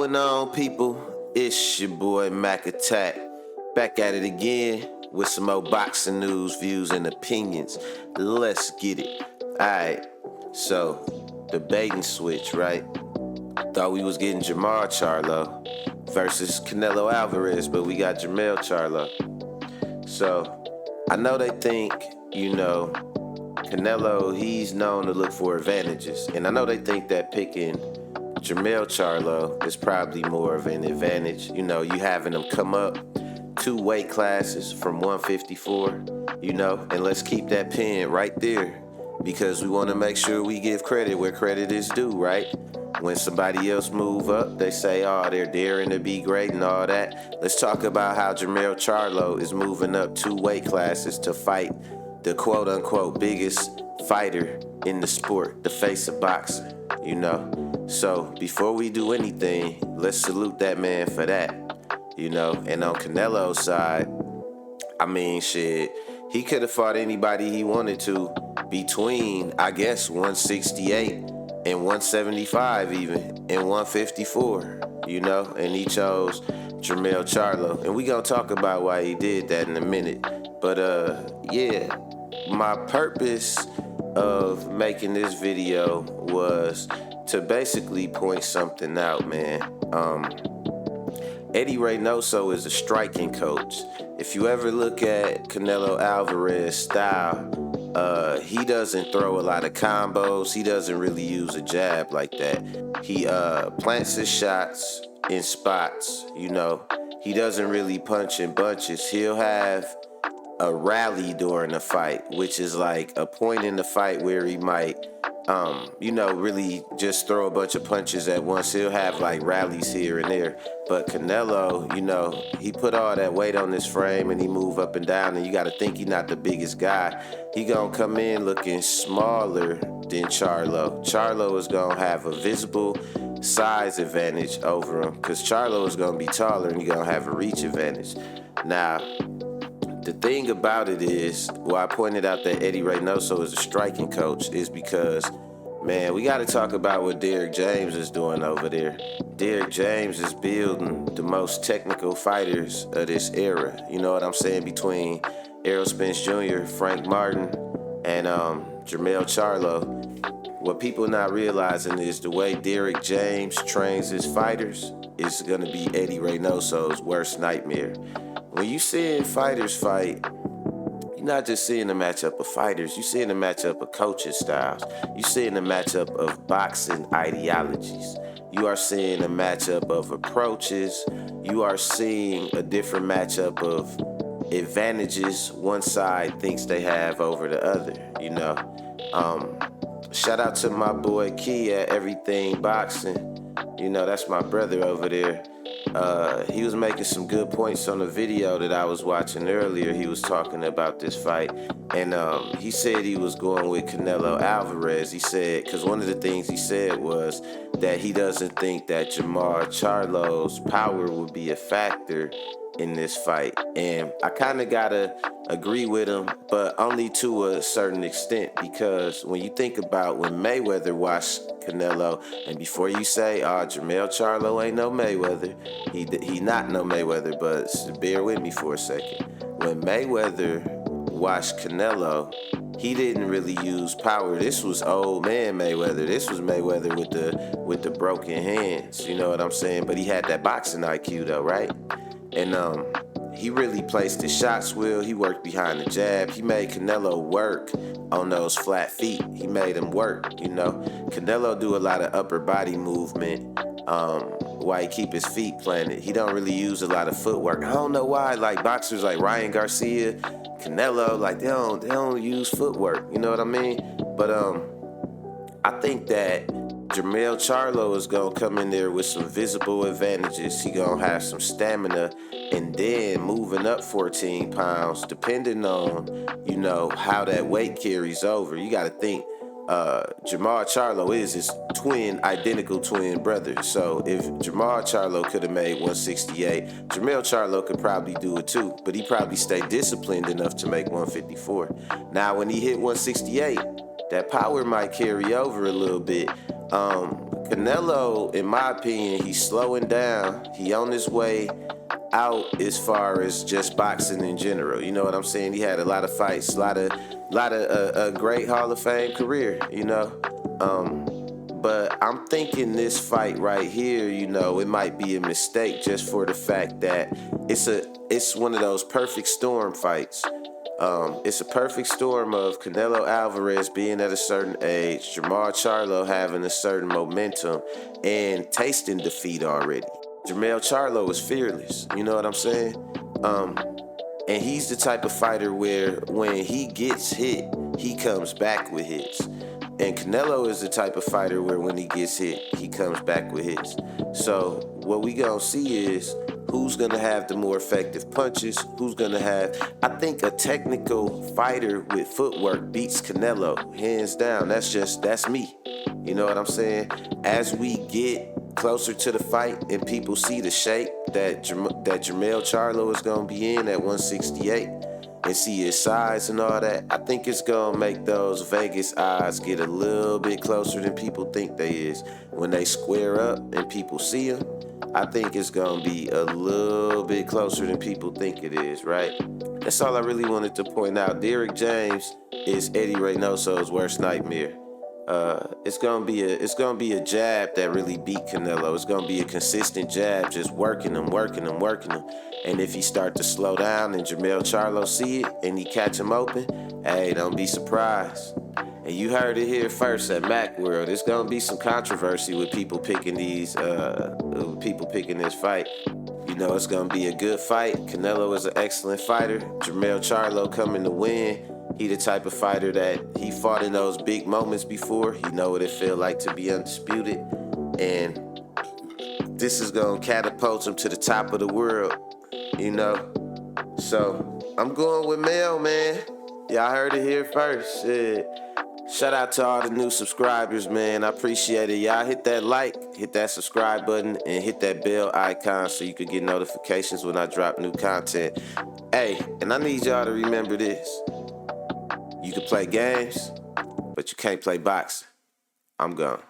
going on, people? It's your boy Mac Attack, back at it again with some more boxing news, views, and opinions. Let's get it. Alright, so the bait and switch, right? Thought we was getting Jamar Charlo versus Canelo Alvarez, but we got Jermell Charlo. So I know they think, Canelo, he's known to look for advantages. And I know they think that picking Jermell Charlo is probably more of an advantage. You having him come up 2 weight classes from 154, and let's keep that pin right there because we want to make sure we give credit where credit is due, right? When somebody else move up, they say, oh, they're daring to be great and all that. Let's talk about how Jermell Charlo is moving up 2 weight classes to fight the quote-unquote biggest fighter in the sport, the face of boxing, So before we do anything, let's salute that man for that, And on Canelo's side, he could have fought anybody he wanted to between, 168 and 175 even, and 154, and he chose Jermell Charlo. And we gonna talk about why he did that in a minute. But my purpose of making this video was to basically point something out, man. Eddie Reynoso is a striking coach. If you ever look at Canelo Alvarez's style, he doesn't throw a lot of combos. He doesn't really use a jab like that. He plants his shots in spots, He doesn't really punch in bunches. He'll have a rally during the fight, which is like a point in the fight where he might, really just throw a bunch of punches at once. He'll have like rallies here and there. But Canelo, he put all that weight on his frame and he move up and down, and you got to think he's not the biggest guy. He gonna come in looking smaller than Charlo. Charlo is gonna have a visible size advantage over him because Charlo is gonna be taller and he's gonna have a reach advantage. Now, the thing about it is, why I pointed out that Eddie Reynoso is a striking coach is because, man, we got to talk about what Derrick James is doing over there. Derrick James is building the most technical fighters of this era. You know what I'm saying? Between Errol Spence Jr., Frank Martin, and Jermell Charlo. What people not realizing is the way Derrick James trains his fighters is going to be Eddie Reynoso's worst nightmare. When you seeing fighters fight, you're not just seeing a matchup of fighters, you're seeing a matchup of coaching styles. You're seeing a matchup of boxing ideologies. You are seeing a matchup of approaches. You are seeing a different matchup of advantages one side thinks they have over the other, Shout out to my boy Key at Everything Boxing. That's my brother over there. He was making some good points on the video that I was watching earlier. He was talking about this fight, and he said he was going with Canelo Alvarez. He said, because one of the things he said was that he doesn't think that Jermell Charlo's power would be a factor in this fight. And I kind of gotta agree with him, but only to a certain extent, because when you think about when Mayweather watched Canelo, and before you say, Jermell Charlo ain't no Mayweather, he not no Mayweather, but bear with me for a second. When Mayweather watched Canelo, he didn't really use power. This was old man Mayweather. This was Mayweather with the broken hands, you know what I'm saying? But he had that boxing IQ though, right? And he really placed his shots well. He worked behind the jab. He made Canelo work on those flat feet. He made him work, Canelo do a lot of upper body movement while he keep his feet planted. He don't really use a lot of footwork. I don't know why, like boxers like Ryan Garcia, Canelo, like they don't use footwork. You know what I mean? But I think that Jermell Charlo is going to come in there with some visible advantages. He going to have some stamina, and then moving up 14 pounds, depending on, how that weight carries over. You got to think, Jermell Charlo is his identical twin brother. So if Jermell Charlo could have made 168, Jermell Charlo could probably do it too, but he probably stayed disciplined enough to make 154. Now, when he hit 168, that power might carry over a little bit. Canelo, in my opinion, he's slowing down. He on his way out as far as just boxing in general. You know what I'm saying? He had a lot of fights, a lot of a great Hall of Fame career. But I'm thinking this fight right here, it might be a mistake just for the fact that it's one of those perfect storm fights. It's a perfect storm of Canelo Alvarez being at a certain age, Jermall Charlo having a certain momentum, and tasting defeat already. Jermall Charlo is fearless, you know what I'm saying? And he's the type of fighter where when he gets hit, he comes back with hits. And Canelo is the type of fighter where when he gets hit, he comes back with hits. So what we gonna see is who's gonna have the more effective punches, who's gonna have, I think a technical fighter with footwork beats Canelo, hands down. That's me. You know what I'm saying? As we get closer to the fight and people see the shape that Jermall Charlo is gonna be in at 168, and see his size and all that, I think it's gonna make those Vegas odds get a little bit closer than people think they is. When they square up and people see them, I think it's gonna be a little bit closer than people think it is, right? That's all I really wanted to point out. Derrick James is Eddie Reynoso's worst nightmare. It's gonna be a jab that really beat Canelo. It's gonna be a consistent jab, just working him. And if he start to slow down and Jermall Charlo see it and he catch him open, hey, don't be surprised. And you heard it here first at Macworld. It's gonna be some controversy with people picking this fight. It's gonna be a good fight. Canelo is an excellent fighter. Jermall Charlo coming to win. He the type of fighter that he fought in those big moments before. He know what it feel like to be undisputed. And this is gonna catapult him to the top of the world, So I'm going with Mel, man. Y'all heard it here first. Shit. Shout out to all the new subscribers, man. I appreciate it. Y'all hit that like, hit that subscribe button, and hit that bell icon so you could get notifications when I drop new content. Hey, and I need y'all to remember this. You can play games, but you can't play boxing. I'm gone.